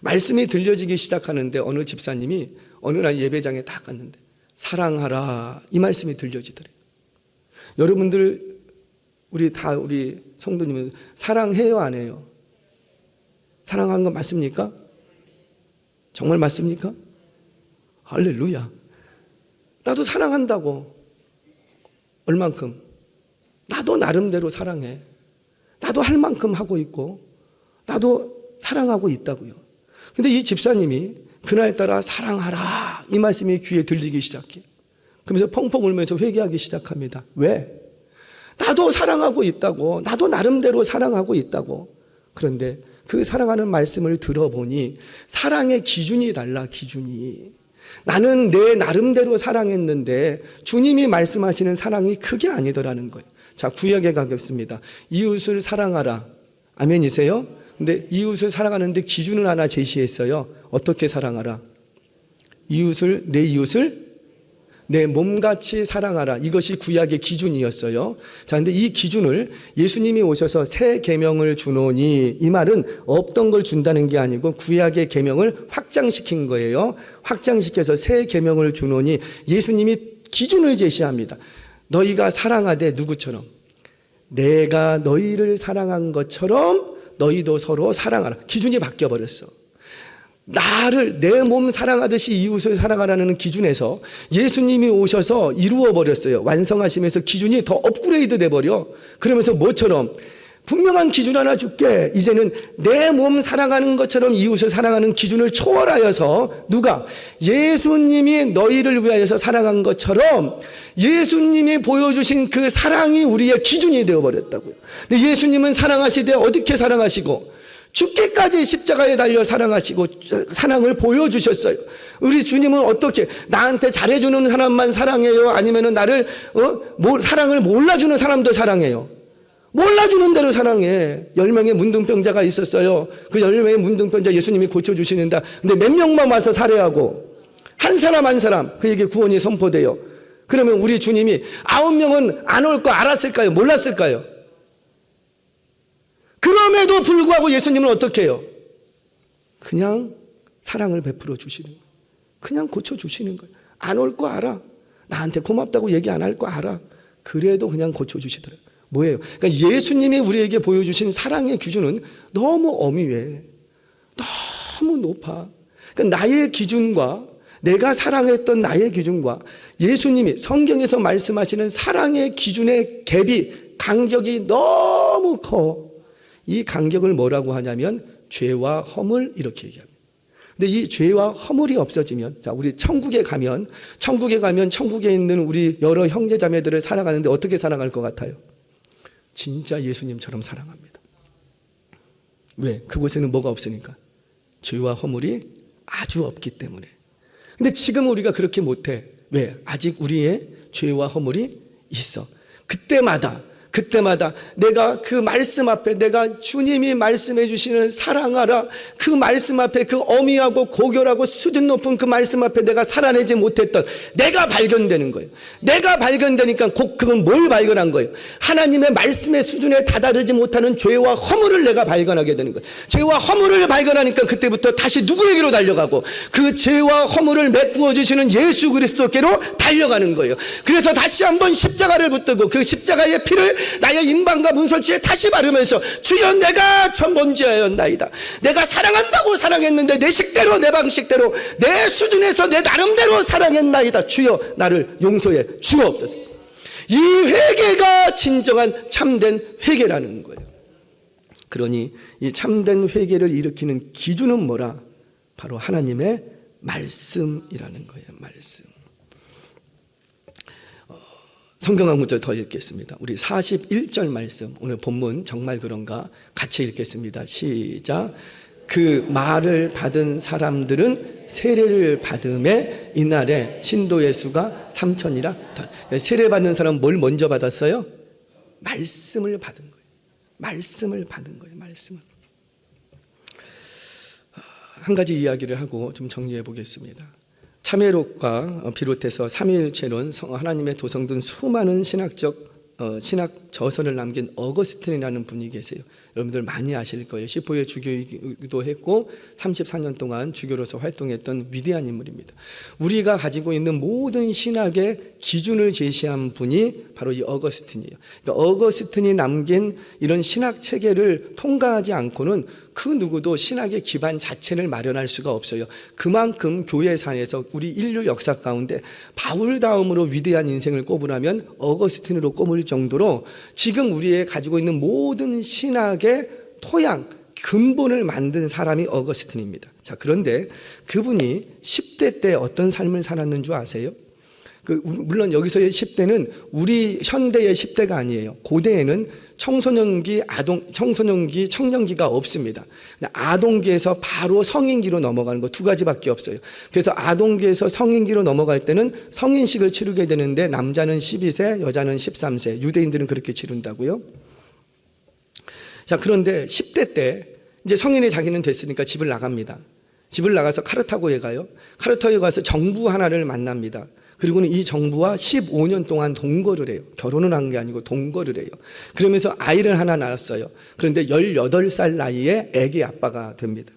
말씀이 들려지기 시작하는데 어느 집사님이 어느 날 예배장에 딱 갔는데 사랑하라, 이 말씀이 들려지더래요. 여러분들, 우리 성도님은 사랑해요, 안 해요? 사랑하는 건 맞습니까? 정말 맞습니까? 할렐루야. 나도 사랑한다고. 얼만큼? 나도 나름대로 사랑해. 나도 할 만큼 하고 있고 나도 사랑하고 있다고요. 근데 이 집사님이 그날따라 사랑하라, 이 말씀이 귀에 들리기 시작해요. 그러면서 펑펑 울면서 회개하기 시작합니다. 왜? 나도 사랑하고 있다고. 나도 나름대로 사랑하고 있다고. 그런데 그 사랑하는 말씀을 들어보니 사랑의 기준이 달라, 기준이. 나는 내 나름대로 사랑했는데 주님이 말씀하시는 사랑이 그게 아니더라는 거예요. 자, 구약에 가겠습니다. 이웃을 사랑하라. 아멘이세요? 근데 이웃을 사랑하는데 기준을 하나 제시했어요. 어떻게 사랑하라? 내 이웃을 내 몸같이 사랑하라. 이것이 구약의 기준이었어요. 자, 근데 이 기준을 예수님이 오셔서 새 계명을 주노니, 이 말은 없던 걸 준다는 게 아니고 구약의 계명을 확장시킨 거예요. 확장시켜서 새 계명을 주노니 예수님이 기준을 제시합니다. 너희가 사랑하되 누구처럼? 내가 너희를 사랑한 것처럼 너희도 서로 사랑하라. 기준이 바뀌어버렸어. 나를, 내 몸 사랑하듯이 이웃을 사랑하라는 기준에서 예수님이 오셔서 이루어버렸어요. 완성하시면서 기준이 더 업그레이드 돼버려. 그러면서 뭐처럼? 분명한 기준 하나 줄게. 이제는 내 몸 사랑하는 것처럼 이웃을 사랑하는 기준을 초월하여서, 누가? 예수님이 너희를 위하여서 사랑한 것처럼 예수님이 보여주신 그 사랑이 우리의 기준이 되어버렸다고요. 근데 예수님은 사랑하시되 어떻게 사랑하시고? 죽기까지 십자가에 달려 사랑하시고 사랑을 보여주셨어요. 우리 주님은 어떻게? 나한테 잘해주는 사람만 사랑해요? 아니면 나를 사랑을 몰라주는 사람도 사랑해요? 몰라주는 대로 사랑해. 10명의 문둥병자가 있었어요. 그 10명의 문둥병자 예수님이 고쳐주시는다. 근데 몇 명만 와서 살해하고 한 사람 그에게 구원이 선포돼요. 그러면 우리 주님이 9명은 안 올 거 알았을까요? 몰랐을까요? 그럼에도 불구하고 예수님은 어떻게 해요? 그냥 사랑을 베풀어 주시는 거예요. 그냥 고쳐주시는 거예요. 안 올 거 알아. 나한테 고맙다고 얘기 안 할 거 알아. 그래도 그냥 고쳐주시더라고요. 뭐예요? 그러니까 예수님이 우리에게 보여주신 사랑의 기준은 너무 엄위해. 너무 높아. 그러니까 나의 기준과, 내가 사랑했던 나의 기준과 예수님이 성경에서 말씀하시는 사랑의 기준의 갭이, 간격이 너무 커. 이 간격을 뭐라고 하냐면 죄와 허물, 이렇게 얘기합니다. 근데 이 죄와 허물이 없어지면, 자, 우리 천국에 가면 천국에 있는 우리 여러 형제 자매들을 사랑하는데 어떻게 사랑할 것 같아요? 진짜 예수님처럼 사랑합니다. 왜? 그곳에는 뭐가 없으니까? 죄와 허물이 아주 없기 때문에. 근데 지금 우리가 그렇게 못해. 왜? 아직 우리의 죄와 허물이 있어. 그때마다 내가 그 말씀 앞에, 내가 주님이 말씀해 주시는 사랑하라, 그 말씀 앞에, 그 어미하고 고결하고 수준 높은 그 말씀 앞에 내가 살아내지 못했던 내가 발견되는 거예요. 내가 발견되니까 그건 뭘 발견한 거예요? 하나님의 말씀의 수준에 다다르지 못하는 죄와 허물을 내가 발견하게 되는 거예요. 죄와 허물을 발견하니까 그때부터 다시 누구에게로 달려가고, 그 죄와 허물을 메꾸어 주시는 예수 그리스도께로 달려가는 거예요. 그래서 다시 한번 십자가를 붙들고 그 십자가의 피를 나의 인방과 문설주에 다시 바르면서 주여 내가 전범죄하였나이다. 내가 사랑한다고 사랑했는데 내 식대로 내 방식대로 내 수준에서 내 나름대로 사랑했나이다. 주여 나를 용서해 주옵소서. 이 회개가 진정한 참된 회개라는 거예요. 그러니 이 참된 회개를 일으키는 기준은 뭐라? 바로 하나님의 말씀이라는 거예요. 말씀. 성경 한 구절 더 읽겠습니다. 우리 41절 말씀, 오늘 본문 정말 그런가 같이 읽겠습니다. 시작. 그 말을 받은 사람들은 세례를 받음에 이날에 신도의 수가 3,000이라. 세례 받는 사람은 뭘 먼저 받았어요? 말씀을 받은 거예요. 말씀을 받은 거예요. 말씀을. 한 가지 이야기를 하고 좀 정리해 보겠습니다. 참회록과 비롯해서 삼위일체론, 하나님의 도성든 수많은 신학 저서를 남긴 어거스틴이라는 분이 계세요. 여러분들 많이 아실 거예요. 시포의 주교이기도 했고 34년 동안 주교로서 활동했던 위대한 인물입니다. 우리가 가지고 있는 모든 신학의 기준을 제시한 분이 바로 이 어거스틴이에요. 그러니까 어거스틴이 남긴 이런 신학 체계를 통과하지 않고는 그 누구도 신학의 기반 자체를 마련할 수가 없어요. 그만큼 교회사에서 우리 인류 역사 가운데 바울 다음으로 위대한 인생을 꼽으라면 어거스틴으로 꼽을 정도로 지금 우리의 가지고 있는 모든 신학의 토양, 근본을 만든 사람이 어거스틴입니다. 자, 그런데 그분이 10대 때 어떤 삶을 살았는 줄 아세요? 물론 여기서의 10대는 우리 현대의 10대가 아니에요. 고대에는 청소년기, 청년기가 없습니다. 아동기에서 바로 성인기로 넘어가는 거 두 가지밖에 없어요. 그래서 아동기에서 성인기로 넘어갈 때는 성인식을 치르게 되는데 남자는 12세, 여자는 13세. 유대인들은 그렇게 치른다고요. 자, 그런데 10대 때 이제 성인이 자기는 됐으니까 집을 나갑니다. 집을 나가서 카르타고에 가요. 카르타고에 가서 정부 하나를 만납니다. 그리고는 이 정부와 15년 동안 동거를 해요. 결혼을 한 게 아니고 동거를 해요. 그러면서 아이를 하나 낳았어요. 그런데 18살 나이에 아기 아빠가 됩니다.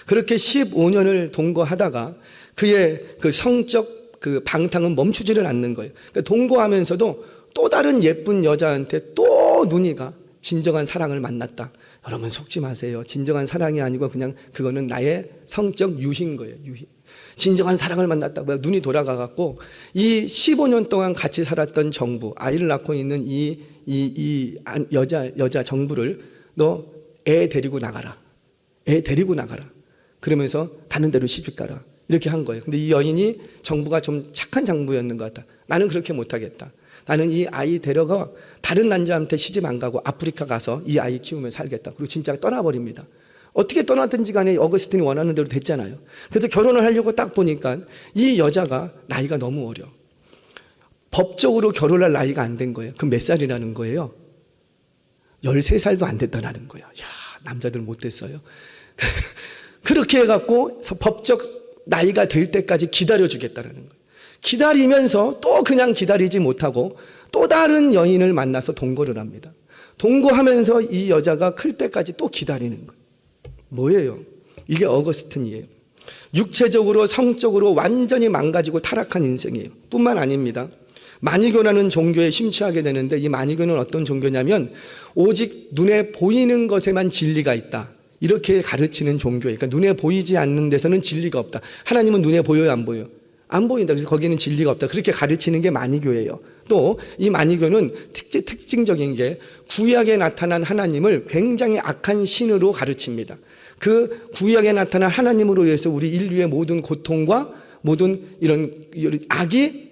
그렇게 15년을 동거하다가 그의 그 성적 그 방탕은 멈추지를 않는 거예요. 그러니까 동거하면서도 또 다른 예쁜 여자한테 또 눈이 가. 진정한 사랑을 만났다. 여러분 속지 마세요. 진정한 사랑이 아니고 그냥 그거는 나의 성적 유희인 거예요. 유희. 진정한 사랑을 만났다고요. 눈이 돌아가갖고 이 15년 동안 같이 살았던 정부, 아이를 낳고 있는 이 여자 정부를 너 애 데리고 나가라. 애 데리고 나가라. 그러면서 다른 데로 시집 가라. 이렇게 한 거예요. 근데 이 여인이 정부가 좀 착한 정부였는 것 같다. 나는 그렇게 못하겠다. 나는 이 아이 데려가 다른 남자한테 시집 안 가고 아프리카 가서 이 아이 키우며 살겠다. 그리고 진짜 떠나버립니다. 어떻게 떠났든지 간에 어거스틴이 원하는 대로 됐잖아요. 그래서 결혼을 하려고 딱 보니까 이 여자가 나이가 너무 어려. 법적으로 결혼할 나이가 안 된 거예요. 그럼 몇 살이라는 거예요? 13살도 안 됐다는 거예요. 야, 남자들 못 됐어요. 그렇게 해갖고 법적 나이가 될 때까지 기다려주겠다는 거예요. 기다리면서 또 그냥 기다리지 못하고 또 다른 여인을 만나서 동거를 합니다. 동거하면서 이 여자가 클 때까지 또 기다리는 거예요. 뭐예요? 이게 어거스틴이에요. 육체적으로 성적으로 완전히 망가지고 타락한 인생이에요. 뿐만 아닙니다. 마니교라는 종교에 심취하게 되는데 이 마니교는 어떤 종교냐면 오직 눈에 보이는 것에만 진리가 있다. 이렇게 가르치는 종교예요. 그러니까 눈에 보이지 않는 데서는 진리가 없다. 하나님은 눈에 보여요, 안 보여요? 안 보인다. 그래서 거기는 진리가 없다. 그렇게 가르치는 게 마니교예요. 또 이 마니교는 특징적인 게 구약에 나타난 하나님을 굉장히 악한 신으로 가르칩니다. 그 구약에 나타난 하나님으로 인해서 우리 인류의 모든 고통과 모든 이런 악이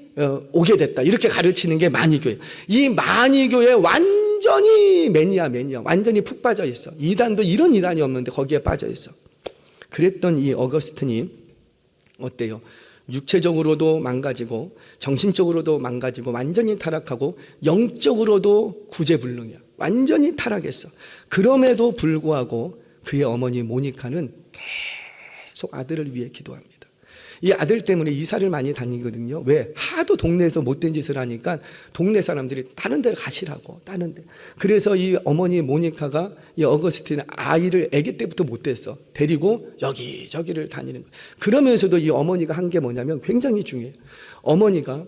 오게 됐다. 이렇게 가르치는 게 마니교예요. 이 마니교에 완전히 매니아 완전히 푹 빠져 있어. 이단도 이런 이단이 없는데 거기에 빠져 있어. 그랬던 이 어거스틴이 어때요? 육체적으로도 망가지고 정신적으로도 망가지고 완전히 타락하고 영적으로도 구제불능이야. 완전히 타락했어. 그럼에도 불구하고 그의 어머니 모니카는 계속 아들을 위해 기도합니다. 이 아들 때문에 이사를 많이 다니거든요. 왜? 하도 동네에서 못된 짓을 하니까 동네 사람들이 다른 데를 가시라고. 다른 데. 그래서 이 어머니 모니카가 이 어거스틴 아이를 아기 때부터 못됐어. 데리고 여기저기를 다니는 거예요. 그러면서도 이 어머니가 한 게 뭐냐면 굉장히 중요해요. 어머니가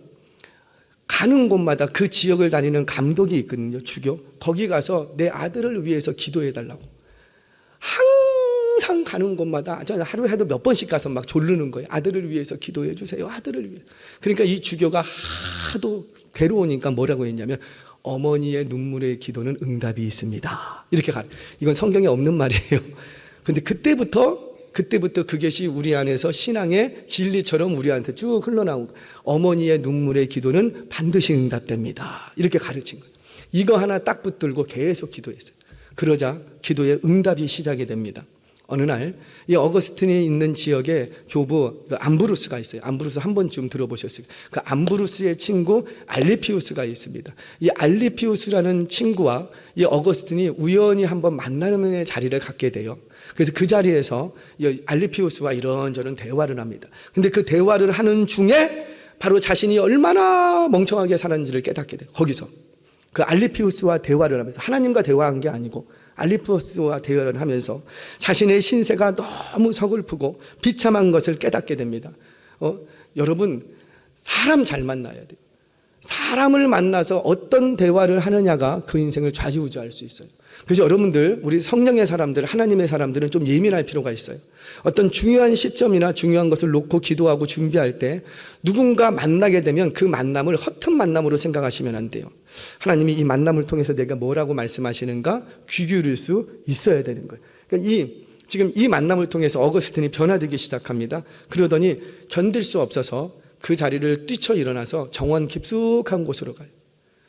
가는 곳마다 그 지역을 다니는 감독이 있거든요. 주교. 거기 가서 내 아들을 위해서 기도해 달라고. 항상 가는 곳마다 저는 하루에도 몇 번씩 가서 막 조르는 거예요. 아들을 위해서 기도해 주세요. 아들을 위해서. 그러니까 이 주교가 하도 괴로우니까 뭐라고 했냐면 어머니의 눈물의 기도는 응답이 있습니다. 이렇게 가. 이건 성경에 없는 말이에요. 근데 그때부터 그것이 우리 안에서 신앙의 진리처럼 우리한테 쭉 흘러나온 거예요. 어머니의 눈물의 기도는 반드시 응답됩니다. 이렇게 가르친 거예요. 이거 하나 딱 붙들고 계속 기도했어요. 그러자 기도의 응답이 시작이 됩니다. 어느 날 이 어거스틴이 있는 지역에 교부 암브루스가 있어요. 암브루스 한 번쯤 들어보셨어요. 그 암브루스의 친구 알리피우스가 있습니다. 이 알리피우스라는 친구와 이 어거스틴이 우연히 한번 만나는 자리를 갖게 돼요. 그래서 그 자리에서 이 알리피우스와 이런저런 대화를 합니다. 근데 그 대화를 하는 중에 바로 자신이 얼마나 멍청하게 살았는지를 깨닫게 돼요. 거기서 그 알리피우스와 대화를 하면서, 하나님과 대화한 게 아니고 알리피우스와 대화를 하면서 자신의 신세가 너무 서글프고 비참한 것을 깨닫게 됩니다. 여러분, 사람 잘 만나야 돼요. 사람을 만나서 어떤 대화를 하느냐가 그 인생을 좌지우지할 수 있어요. 그래서 여러분들, 우리 성령의 사람들, 하나님의 사람들은 좀 예민할 필요가 있어요. 어떤 중요한 시점이나 중요한 것을 놓고 기도하고 준비할 때 누군가 만나게 되면 그 만남을 허튼 만남으로 생각하시면 안 돼요. 하나님이 이 만남을 통해서 내가 뭐라고 말씀하시는가 귀 기울일 수 있어야 되는 거예요. 그러니까 지금 이 만남을 통해서 어거스틴이 변화되기 시작합니다. 그러더니 견딜 수 없어서 그 자리를 뛰쳐 일어나서 정원 깊숙한 곳으로 가요.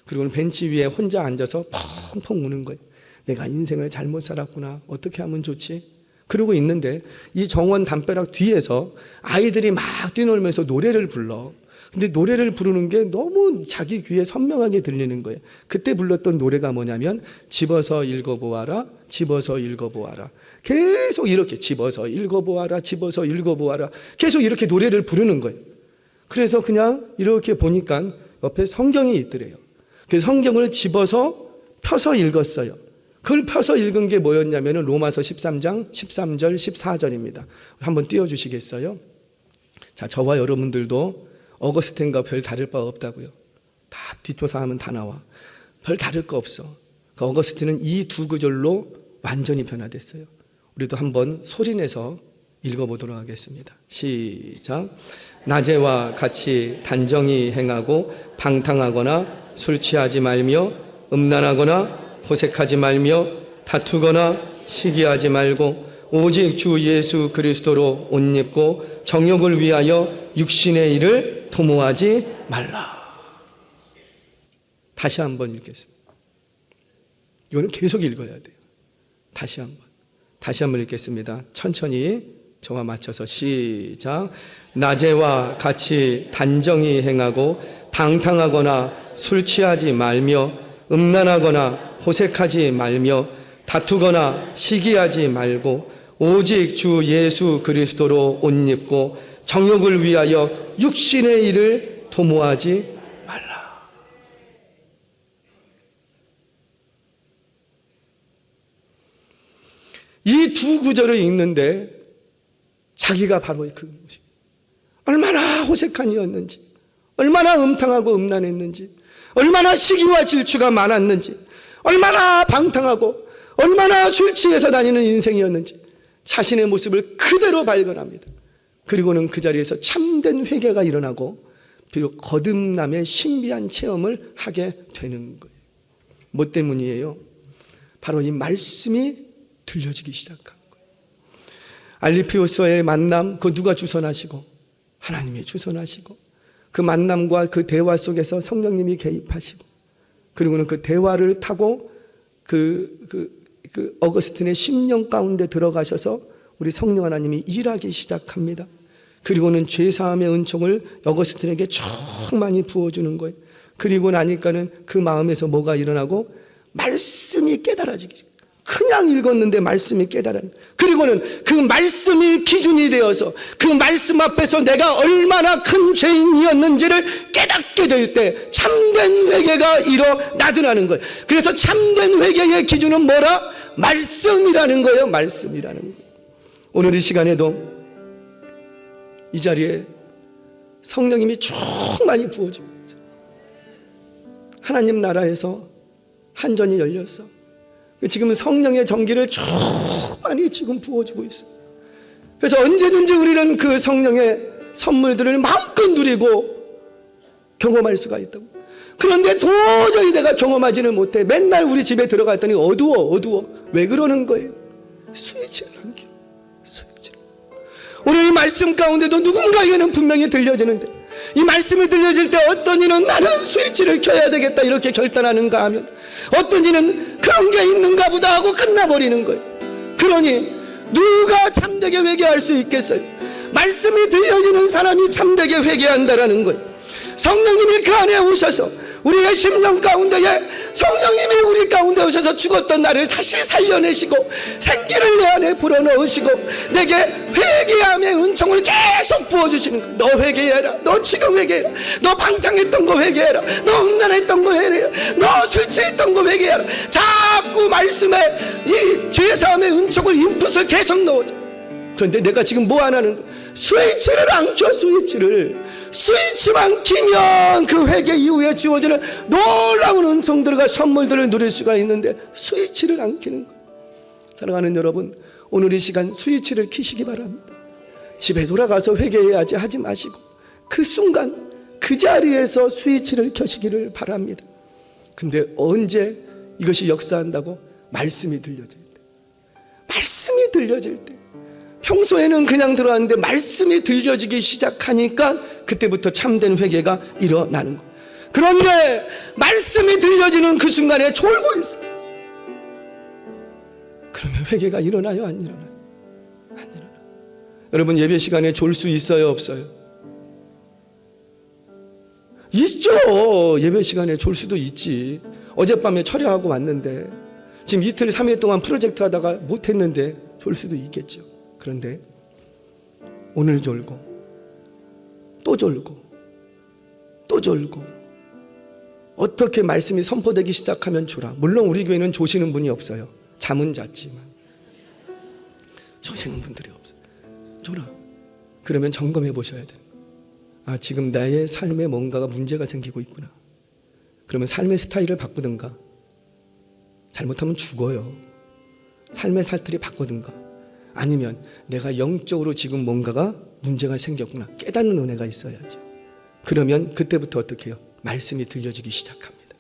그리고는 벤치 위에 혼자 앉아서 펑펑 우는 거예요. 내가 인생을 잘못 살았구나. 어떻게 하면 좋지? 그러고 있는데 이 정원 담벼락 뒤에서 아이들이 막 뛰놀면서 노래를 불러. 근데 노래를 부르는 게 너무 자기 귀에 선명하게 들리는 거예요. 그때 불렀던 노래가 뭐냐면 집어서 읽어보아라, 집어서 읽어보아라. 계속 이렇게 집어서 읽어보아라, 집어서 읽어보아라. 계속 이렇게 노래를 부르는 거예요. 그래서 그냥 이렇게 보니까 옆에 성경이 있더래요. 그래서 성경을 집어서 펴서 읽었어요. 그걸 펴서 읽은 게 뭐였냐면 로마서 13장 13절 14절입니다. 한번 띄워주시겠어요? 자, 저와 여러분들도 어거스틴과 별 다를 바 없다고요. 다 뒷조사하면 다 나와. 별 다를 거 없어. 그 어거스틴은 이 두 구절로 완전히 변화됐어요. 우리도 한번 소리내서 읽어보도록 하겠습니다. 시작. 낮에와 같이 단정히 행하고 방탕하거나 술 취하지 말며 음란하거나 호색하지 말며 다투거나 시기하지 말고 오직 주 예수 그리스도로 옷 입고 정욕을 위하여 육신의 일을 도모하지 말라. 다시 한번 읽겠습니다. 이거는 계속 읽어야 돼요. 다시 한번 읽겠습니다. 천천히 저와 맞춰서 시작. 낮에와 같이 단정히 행하고 방탕하거나 술 취하지 말며 음란하거나 호색하지 말며 다투거나 시기하지 말고 오직 주 예수 그리스도로 옷 입고 정욕을 위하여 육신의 일을 도모하지 말라. 이 두 구절을 읽는데 자기가 바로 그 모습, 얼마나 호색한 이였는지, 얼마나 음탕하고 음란했는지, 얼마나 시기와 질투가 많았는지, 얼마나 방탕하고 얼마나 술 취해서 다니는 인생이었는지 자신의 모습을 그대로 발견합니다. 그리고는 그 자리에서 참된 회개가 일어나고 비록 거듭남의 신비한 체험을 하게 되는 거예요. 뭐 때문이에요? 바로 이 말씀이 들려지기 시작한 거예요. 알리피우스와의 만남, 그 누가 주선하시고? 하나님이 주선하시고, 그 만남과 그 대화 속에서 성령님이 개입하시고, 그리고는 그 대화를 타고 그 어거스틴의 심령 가운데 들어가셔서 우리 성령 하나님이 일하기 시작합니다. 그리고는 죄사함의 은총을 어거스틴에게 충만히 부어주는 거예요. 그리고 나니까는 그 마음에서 뭐가 일어나고 말씀이 깨달아지기, 그냥 읽었는데 말씀이 깨달아요. 그리고는 그 말씀이 기준이 되어서 그 말씀 앞에서 내가 얼마나 큰 죄인이었는지를 깨닫게 될 때 참된 회개가 일어나더라는 거예요. 그래서 참된 회개의 기준은 뭐라? 말씀이라는 거예요. 말씀이라는 거예요. 오늘 이 시간에도 이 자리에 성령님이 충만히 부어집니다. 하나님 나라에서 한전이 열렸어. 지금 성령의 전기를 충만히 지금 부어주고 있어. 그래서 언제든지 우리는 그 성령의 선물들을 마음껏 누리고 경험할 수가 있다고. 그런데 도저히 내가 경험하지는 못해. 맨날 우리 집에 들어갔더니 어두워. 왜 그러는 거예요? 스위치를 안 켜. 스위치를. 오늘 이 말씀 가운데도 누군가에게는 분명히 들려지는데, 이 말씀이 들려질 때 어떤 이는 나는 스위치를 켜야 되겠다 이렇게 결단하는가 하면, 어떤 이는 그런 게 있는가 보다 하고 끝나버리는 거예요. 그러니 누가 참되게 회개할 수 있겠어요? 말씀이 들려지는 사람이 참되게 회개한다라는 거예요. 성령님이 그 안에 오셔서 우리의 심령 가운데에, 성령님이 우리 가운데 오셔서 죽었던 나를 다시 살려내시고 생기를 내 안에 불어넣으시고 내게 회개함의 은총을 계속 부어주시는 거예요. 너 회개해라. 너 지금 회개해라. 너 방탕했던 거 회개해라. 너 음란했던 거 회개해라. 너 술 취했던 거 회개해라. 자꾸 말씀에 이 죄사함의 은총을, 인풋을 계속 넣어줘. 그런데 내가 지금 뭐 안 하는 거야? 스위치를 안 켜. 스위치만 키면 그 회개 이후에 지워지는 놀라운 은총들과 선물들을 누릴 수가 있는데 스위치를 안 켜는 거야. 사랑하는 여러분, 오늘 이 시간 스위치를 켜시기 바랍니다. 집에 돌아가서 회개해야지 하지 마시고 그 순간 그 자리에서 스위치를 켜시기를 바랍니다. 근데 언제 이것이 역사한다고? 말씀이 들려질 때. 말씀이 들려질 때. 평소에는 그냥 들어왔는데 말씀이 들려지기 시작하니까 그때부터 참된 회개가 일어나는 거. 그런데 말씀이 들려지는 그 순간에 졸고 있어. 그러면 회개가 일어나요? 안 일어나요? 안 일어나요. 여러분, 예배 시간에 졸 수 있어요? 없어요? 있죠. 예배 시간에 졸 수도 있지. 어젯밤에 철야하고 왔는데 지금 이틀 3일 동안 프로젝트 하다가 못했는데 졸 수도 있겠죠. 그런데 오늘 졸고 또 졸고 또 졸고 어떻게 말씀이 선포되기 시작하면 졸아. 물론 우리 교회는 조시는 분이 없어요. 잠은 잤지만 조시는 분들이 없어요. 졸아. 그러면 점검해 보셔야 돼요. 아, 지금 나의 삶에 뭔가가 문제가 생기고 있구나. 그러면 삶의 스타일을 바꾸든가, 잘못하면 죽어요. 삶의 스타일을 바꾸든가, 아니면 내가 영적으로 지금 뭔가가 문제가 생겼구나 깨닫는 은혜가 있어야지. 그러면 그때부터 어떻게 해요? 말씀이 들려지기 시작합니다.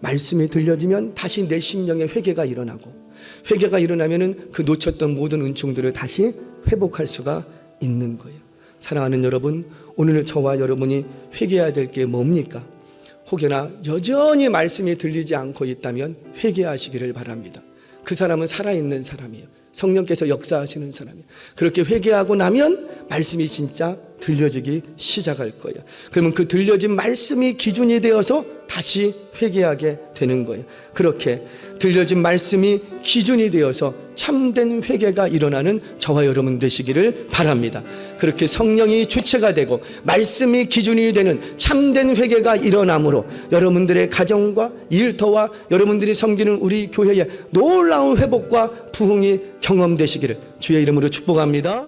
말씀이 들려지면 다시 내 심령에 회개가 일어나고, 회개가 일어나면은 그 놓쳤던 모든 은총들을 다시 회복할 수가 있는 거예요. 사랑하는 여러분, 오늘 저와 여러분이 회개해야 될 게 뭡니까? 혹여나 여전히 말씀이 들리지 않고 있다면 회개하시기를 바랍니다. 그 사람은 살아있는 사람이에요. 성령께서 역사하시는 사람이에요. 그렇게 회개하고 나면 말씀이 진짜 들려지기 시작할 거예요. 그러면 그 들려진 말씀이 기준이 되어서 다시 회개하게 되는 거예요. 그렇게 들려진 말씀이 기준이 되어서 참된 회개가 일어나는 저와 여러분 되시기를 바랍니다. 그렇게 성령이 주체가 되고 말씀이 기준이 되는 참된 회개가 일어나므로 여러분들의 가정과 일터와 여러분들이 섬기는 우리 교회의 놀라운 회복과 부흥이 경험되시기를 주의 이름으로 축복합니다.